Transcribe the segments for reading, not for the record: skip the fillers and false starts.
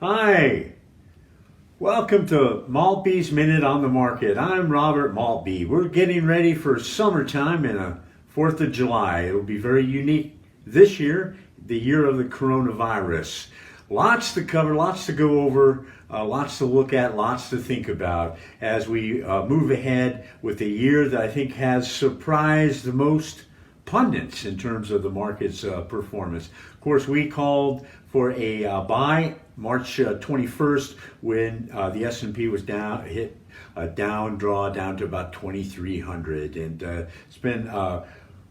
Hi, welcome to Maltby's Minute on the Market. I'm Robert Maltby. We're getting ready for summertime and a 4th of July. It'll be very unique this year, the year of the coronavirus. Lots to cover, lots to go over, lots to look at, lots to think about as we move ahead with a year that I think has surprised the most pundits in terms of the market's performance. Of course, we called for a buy March 21st when the S&P was down, hit a down draw down to about 2,300, and it's been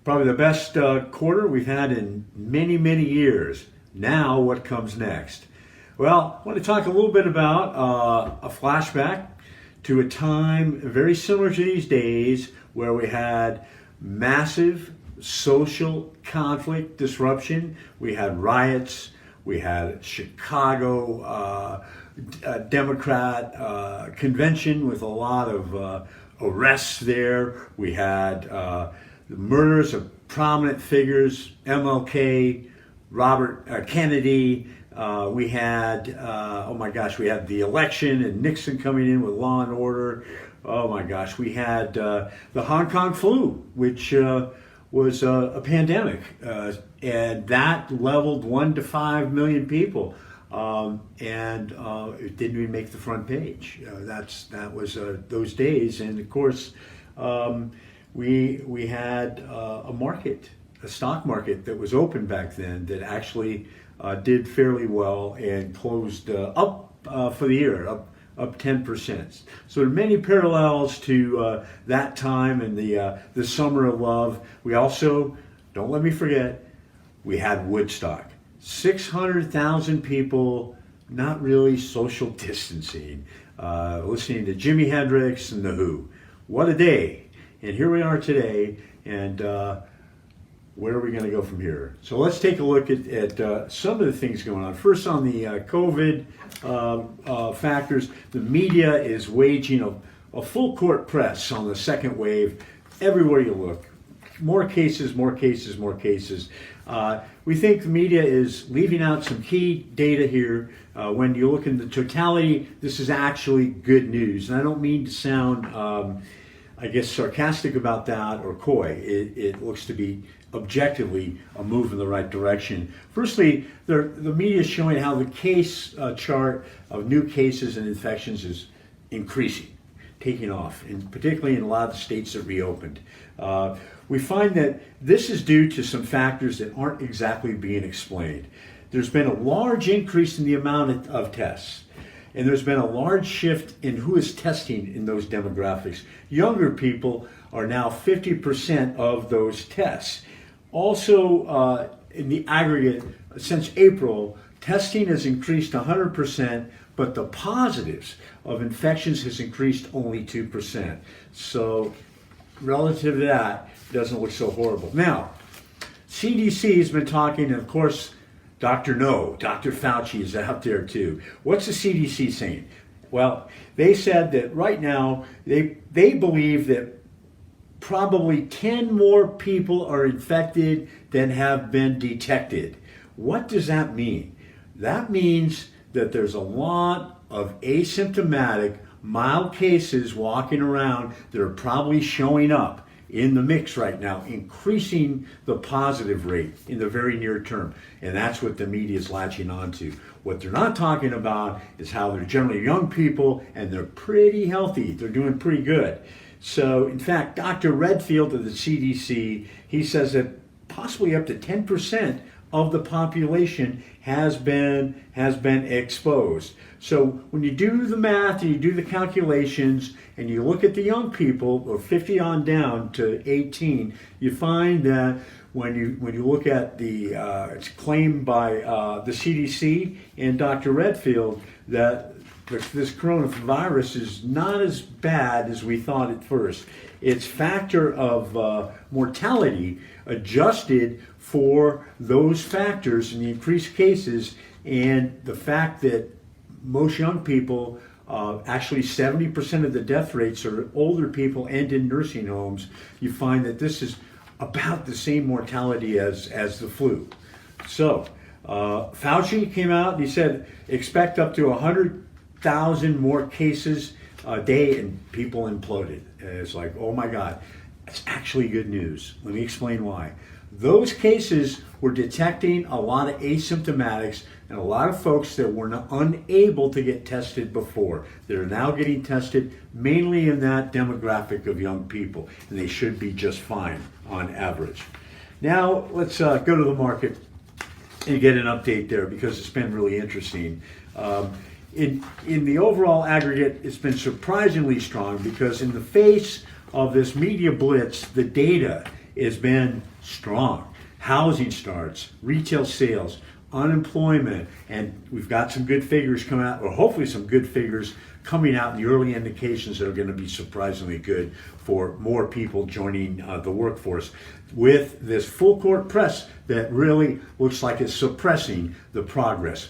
probably the best quarter we've had in many, many years. Now, what comes next? Well, I want to talk a little bit about a flashback to a time very similar to these days where we had massive social conflict disruption. We had riots. We had Chicago Democrat convention with a lot of arrests there. We had the murders of prominent figures, MLK, Robert Kennedy. We had, oh my gosh, we had the election and Nixon coming in with law and order. Oh my gosh, we had the Hong Kong flu, which was a pandemic, and that leveled 1 to 5 million people, and it didn't even make the front page. That was those days, and of course, we had a stock market that was open back then that actually did fairly well and closed up for the year, up 10%. So there are many parallels to that time and the summer of love. We also, don't let me forget, we had Woodstock. 600,000 people, not really social distancing, listening to Jimi Hendrix and The Who. What a day. And here we are today, and where are we going to go from here? So let's take a look at some of the things going on. First, on the COVID factors, the media is waging a full court press on the second wave. Everywhere you look, more cases, more cases, more cases. We think the media is leaving out some key data here. When you look in the totality, this is actually good news. And I don't mean to sound, I guess, sarcastic about that or coy. It looks to be objectively a move in the right direction. Firstly, the media is showing how the case chart of new cases and infections is increasing, taking off, and particularly in a lot of the states that reopened. We find that this is due to some factors that aren't exactly being explained. There's been a large increase in the amount of tests, and there's been a large shift in who is testing in those demographics. Younger people are now 50% of those tests. Also, in the aggregate, since April, testing has increased 100%, but the positives of infections has increased only 2%. So relative to that, it doesn't look so horrible. Now, CDC has been talking, and of course, Dr. Fauci is out there too. What's the CDC saying? Well, they said that right now, they believe that probably 10 more people are infected than have been detected. What does that mean? That means that there's a lot of asymptomatic, mild cases walking around that are probably showing up in the mix right now, increasing the positive rate in the very near term. And that's what the media is latching onto. What they're not talking about is how they're generally young people and they're pretty healthy. They're doing pretty good. So, in fact, Dr. Redfield of the CDC, he says that possibly up to 10% of the population has been exposed. So when you do the math and you do the calculations and you look at the young people, or 50 on down to 18, you find that when you look at the it's claimed by the CDC and Dr. Redfield that this coronavirus is not as bad as we thought at first. Its factor of mortality adjusted for those factors and the increased cases and the fact that most young people, actually 70% of the death rates are older people and in nursing homes. You find that this is about the same mortality as the flu. So Fauci came out and he said expect up to 100,000 more cases a day, and people imploded. And it's like, oh my God, it's actually good news. Let me explain why. Those cases were detecting a lot of asymptomatics and a lot of folks that were unable to get tested before. They're now getting tested, mainly in that demographic of young people, and they should be just fine on average. Now let's go to the market and get an update there, because it's been really interesting. In the overall aggregate, it's been surprisingly strong, because in the face of this media blitz, the data has been strong. Housing starts, retail sales, unemployment, and we've got some good figures coming out, or hopefully some good figures coming out in the early indications that are going to be surprisingly good for more people joining the workforce, with this full court press that really looks like it's suppressing the progress.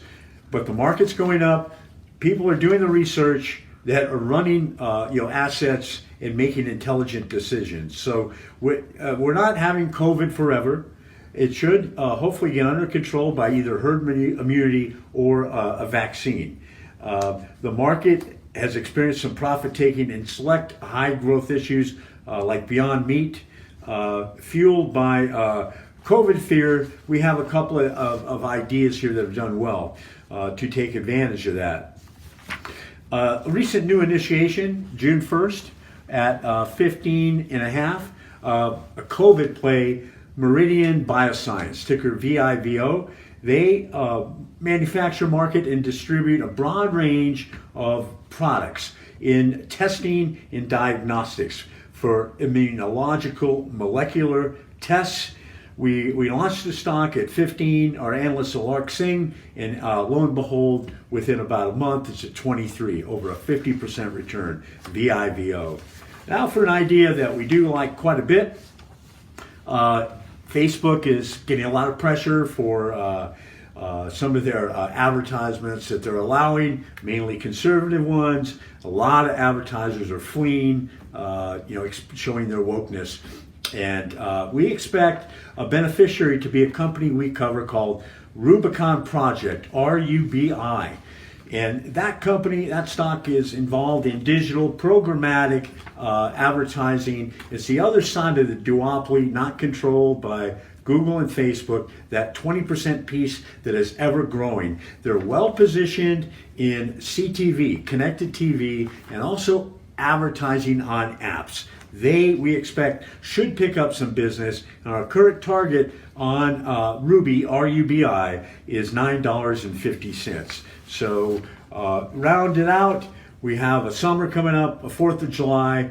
But the market's going up. People are doing the research that are running assets and making intelligent decisions. So we're not having COVID forever. It should hopefully get under control by either herd immunity or a vaccine. The market has experienced some profit taking in select high growth issues like Beyond Meat, fueled by COVID fear. We have a couple of ideas here that have done well to take advantage of that. A recent new initiation, June 1st at 15 and a half, a COVID play, Meridian Bioscience, ticker VIVO. They manufacture, market, and distribute a broad range of products in testing and diagnostics for immunological molecular tests. We launched the stock at 15, our analyst Alark Singh, and lo and behold, within about a month, it's at 23, over a 50% return, VIVO. Now for an idea that we do like quite a bit. Facebook is getting a lot of pressure for some of their advertisements that they're allowing, mainly conservative ones. A lot of advertisers are fleeing, showing their wokeness. And we expect a beneficiary to be a company we cover called Rubicon Project, RUBI. And that company, that stock is involved in digital programmatic advertising. It's the other side of the duopoly, not controlled by Google and Facebook, that 20% piece that is ever growing. They're well positioned in CTV, connected TV, and also advertising on apps. We expect, should pick up some business, and our current target on Ruby, RUBI, is $9.50. So round it out, we have a summer coming up, a 4th of July.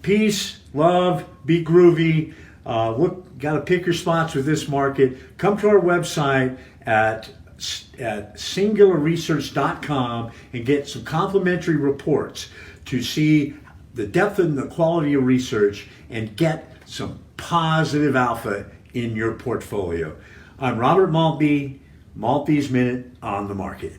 Peace, love, be groovy. Got to pick your spots with this market. Come to our website at singularresearch.com and get some complimentary reports to see the depth and the quality of research and get some positive alpha in your portfolio. I'm Robert Maltby, Maltby's Minute on the Market.